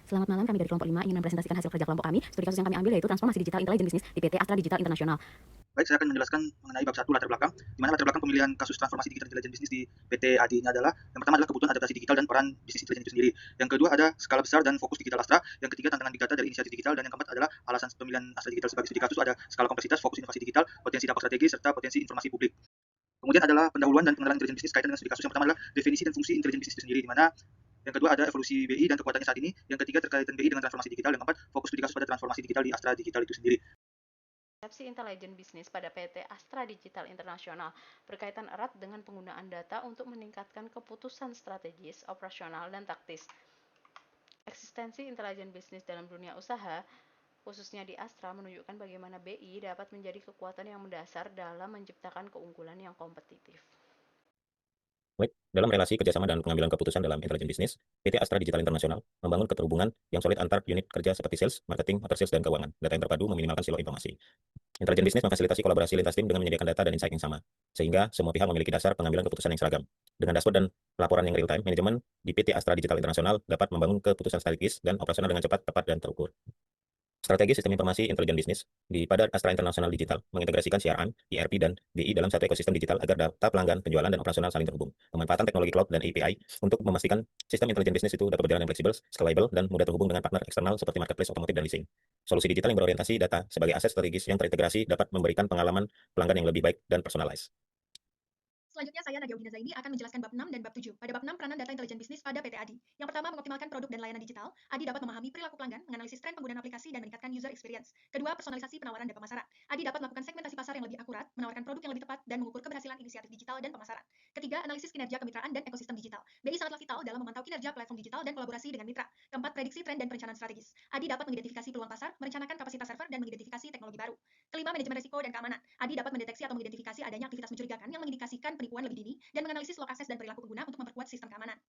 Selamat malam, kami dari kelompok 5 ingin mempresentasikan hasil kerja kelompok kami. Studi kasus yang kami ambil yaitu transformasi digital intelijen bisnis di PT Astra Digital Internasional. Baik, saya akan menjelaskan mengenai bab 1 latar belakang, di mana latar belakang pemilihan kasus transformasi digital intelijen bisnis di PT ADI ini adalah, yang pertama adalah kebutuhan adaptasi digital dan peran bisnis intelijen itu sendiri. Yang kedua ada skala besar dan fokus digital Astra. Yang ketiga tantangan big data dari inisiatif digital. Dan yang keempat adalah alasan pemilihan Astra Digital sebagai studi kasus ada skala kompleksitas, fokus inovasi digital, potensi dampak strategis, serta potensi informasi publik. Kemudian adalah pendahuluan dan pengenalan intelijen bisnis kaitan dengan studi kasus. Yang pertama adalah definisi dan fungsi intelijen bisnis itu sendiri, di mana yang kedua ada evolusi BI dan kekuatannya saat ini. Yang ketiga terkaitan BI dengan transformasi digital. Yang keempat fokus studi kasus pada transformasi digital di Astra Digital itu sendiri. Konsepsi intelijen bisnis pada PT Astra Digital Internasional berkaitan erat dengan penggunaan data untuk meningkatkan keputusan strategis, operasional, dan taktis. Eksistensi intelijen bisnis dalam dunia usaha, khususnya di Astra, menunjukkan bagaimana BI dapat menjadi kekuatan yang mendasar dalam menciptakan keunggulan yang kompetitif. Dalam relasi kerjasama dan pengambilan keputusan dalam intelijen bisnis, PT Astra Digital Internasional membangun keterhubungan yang solid antar unit kerja seperti sales, marketing, after sales, dan keuangan. Data yang terpadu meminimalkan silo informasi. Intelijen bisnis memfasilitasi kolaborasi lintas tim dengan menyediakan data dan insight yang sama, sehingga semua pihak memiliki dasar pengambilan keputusan yang seragam. Dengan dashboard dan laporan yang real-time, manajemen di PT Astra Digital Internasional dapat membangun keputusan strategis dan operasional dengan cepat, tepat, dan terukur. Strategi sistem informasi intelijen bisnis pada Astra Internasional Digital mengintegrasikan CRM, ERP, dan BI dalam satu ekosistem digital agar data pelanggan, penjualan, dan operasional saling terhubung. Pemanfaatan teknologi cloud dan API untuk memastikan sistem intelijen bisnis itu dapat berjalan yang fleksibel, scalable, dan mudah terhubung dengan partner eksternal seperti marketplace, otomotif, dan leasing. Solusi digital yang berorientasi data sebagai aset strategis yang terintegrasi dapat memberikan pengalaman pelanggan yang lebih baik dan personalized. Selanjutnya saya Nadia Udina Zaini akan menjelaskan bab 6 dan bab 7. Pada bab 6 peranan data intelijen bisnis pada PT ADI. Yang pertama mengoptimalkan produk dan layanan digital. ADI dapat memahami perilaku pelanggan, menganalisis tren penggunaan aplikasi dan meningkatkan user experience. Kedua, personalisasi penawaran dan pemasaran. ADI dapat melakukan segmentasi pasar yang lebih akurat, menawarkan produk yang lebih tepat dan mengukur keberhasilan inisiatif digital dan pemasaran. Ketiga, analisis kinerja kemitraan dan ekosistem digital. BI sangatlah vital dalam memantau kinerja platform digital dan kolaborasi dengan mitra. Keempat, prediksi tren dan perencanaan strategis. ADI dapat mengidentifikasi peluang pasar, merencanakan kapasitas server dan mengidentifikasi teknologi baru. Kelima, manajemen risiko dan keamanan. ADI dapat mendeteksi atau mengidentifikasi adanya aktivitas mencurigakan yang mengindikasikan penipuan lebih dini dan menganalisis log akses dan perilaku pengguna untuk memperkuat sistem keamanan.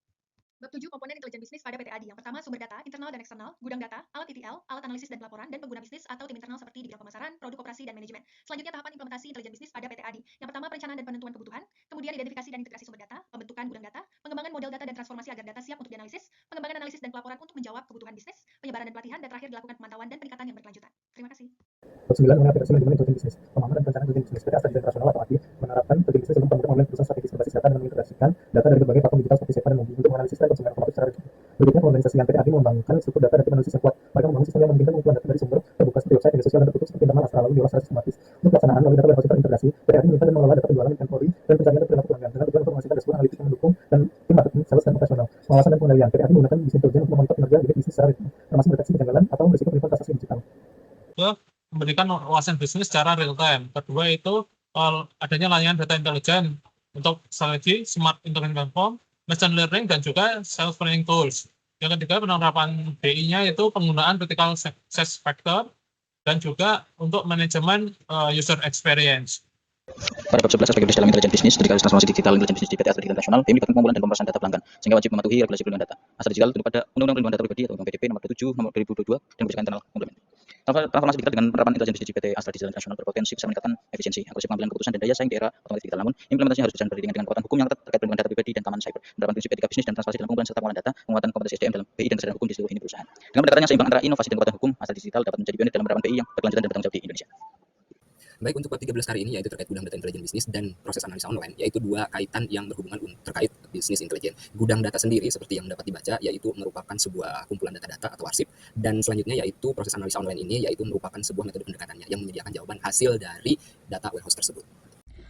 Bab 7 komponen intelijen bisnis pada PT ADI. Yang pertama, sumber data, internal dan eksternal, gudang data, alat ETL, alat analisis dan pelaporan, dan pengguna bisnis atau tim internal seperti di bidang pemasaran, produk operasi, dan manajemen. Selanjutnya, tahapan implementasi intelijen bisnis pada PT ADI. Yang pertama, perencanaan dan penentuan kebutuhan, kemudian identifikasi dan integrasi sumber data, pembentukan gudang data, pengembangan model data dan transformasi agar data siap untuk dianalisis, pengembangan analisis dan pelaporan untuk menjawab kebutuhan bisnis, penyebaran dan pelatihan, dan terakhir dilakukan pemantauan dan peningkatan yang berkelanjutan. Terima kasih. Bab 9 mengenai aplikasi manajemen intelijen bisnis. Pemahaman dan perencanaan intelijen bisnis. PT Astra Digital Internasional atau ADI menerapkan intelijen bisnis dalam pembentukan online perusahaan strategis berbasis data dan mengintegrasikan data dari berbagai platform digital seperti Seva dan Mobi untuk menganalisis tren konsumen otomotif secara digital. Berikutnya, organisasi yang PT ADI mengembangkan struktur data dan tim analisis yang kuat. Mereka membangun sistem yang memungkinkan pengumpulan data dari sumber terbuka seperti website, media sosial, dan tertutup seperti internal Astra lalu diolah secara sistematis. Untuk pelaksanaan melalui data warehouse terintegrasi, PT ADI menyimpan dan mengelola data penjualan, inventory, dan pencarian dan perilaku pelanggan dengan tujuan untuk menghasilkan dashboard analitik yang mendukung dan tim marketing, sales, dan operasional. Pengawasan dan pengendalian. PT ADI menggunakan bisnis intelijen untuk memonitor kinerja unit bisnis secara ritme, termasuk mendeteksi kejanggalan atau risiko penipuan transaksi digital. Memberikan wawasan bisnis secara real time. Kedua itu adanya layanan data intelijen untuk strategi, smart intelligence platform, machine learning, dan juga self learning tools. Yang ketiga, penerapan BI-nya itu penggunaan critical success factor dan juga untuk manajemen user experience. Pada bab 11 aspek dalam intelijen bisnis, studi kasus transformasi digital intelijen bisnis di PT Astra Digital Internasional, BI melibatkan pengumpulan dan pemrosesan data pelanggan, sehingga wajib mematuhi regulasi perlindungan data. Astra Digital tunduk pada Undang-Undang Perlindungan Data Pribadi atau Undang PDP nomor 27 nomor 2022 dan kebijakan internal komplement. Transformasi digital dengan penerapan intelijen bisnis di PT Astra Digital Internasional berpotensi bisa meningkatkan efisiensi, akurasi pengambilan keputusan, dan daya saing di era otomatis digital. Namun, implementasinya harus berjalan beriringan dengan kekuatan hukum yang ketat terkait perlindungan data pribadi dan keamanan cyber. Penerapan prinsip etika bisnis dan transparansi dalam pengumpulan serta pengolahan data, penguatan kompetensi SDM dalam BI dan kesadaran hukum di seluruh lini perusahaan. Dengan pendekatan yang seimbang antara inovasi dan kekuatan hukum, Astra Digital dapat menjadi pionir dalam penerapan BI yang berkelanjutan dan bertanggung jawab di Indonesia. Baik, untuk bab 13 kali ini yaitu terkait gudang data intelijen bisnis dan proses analisa online, yaitu dua kaitan yang berhubungan terkait bisnis intelijen. Gudang data sendiri seperti yang dapat dibaca yaitu merupakan sebuah kumpulan data-data atau arsip, dan selanjutnya yaitu proses analisa online ini yaitu merupakan sebuah metode pendekatannya yang menyediakan jawaban hasil dari data warehouse tersebut.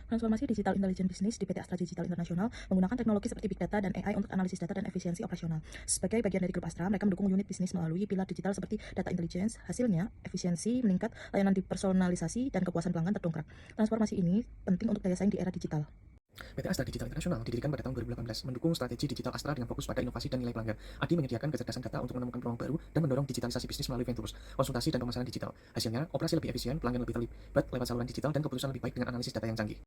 Transformasi digital intelijen bisnis di PT Astra Digital Internasional menggunakan teknologi seperti big data dan AI untuk analisis data dan efisiensi operasional. Sebagai bagian dari grup Astra, mereka mendukung unit bisnis melalui pilar digital seperti data intelligence. Hasilnya, efisiensi meningkat, layanan dipersonalisasi, dan kepuasan pelanggan terdongkrak. Transformasi ini penting untuk daya saing di era digital. PT Astra Digital Internasional didirikan pada tahun 2018, mendukung strategi digital Astra dengan fokus pada inovasi dan nilai pelanggan. ADI menyediakan kecerdasan data untuk menemukan peluang baru dan mendorong digitalisasi bisnis melalui ventures, konsultasi, dan pemasaran digital. Hasilnya, operasi lebih efisien, pelanggan lebih terlibat lewat saluran digital, dan keputusan lebih baik dengan analisis data yang canggih.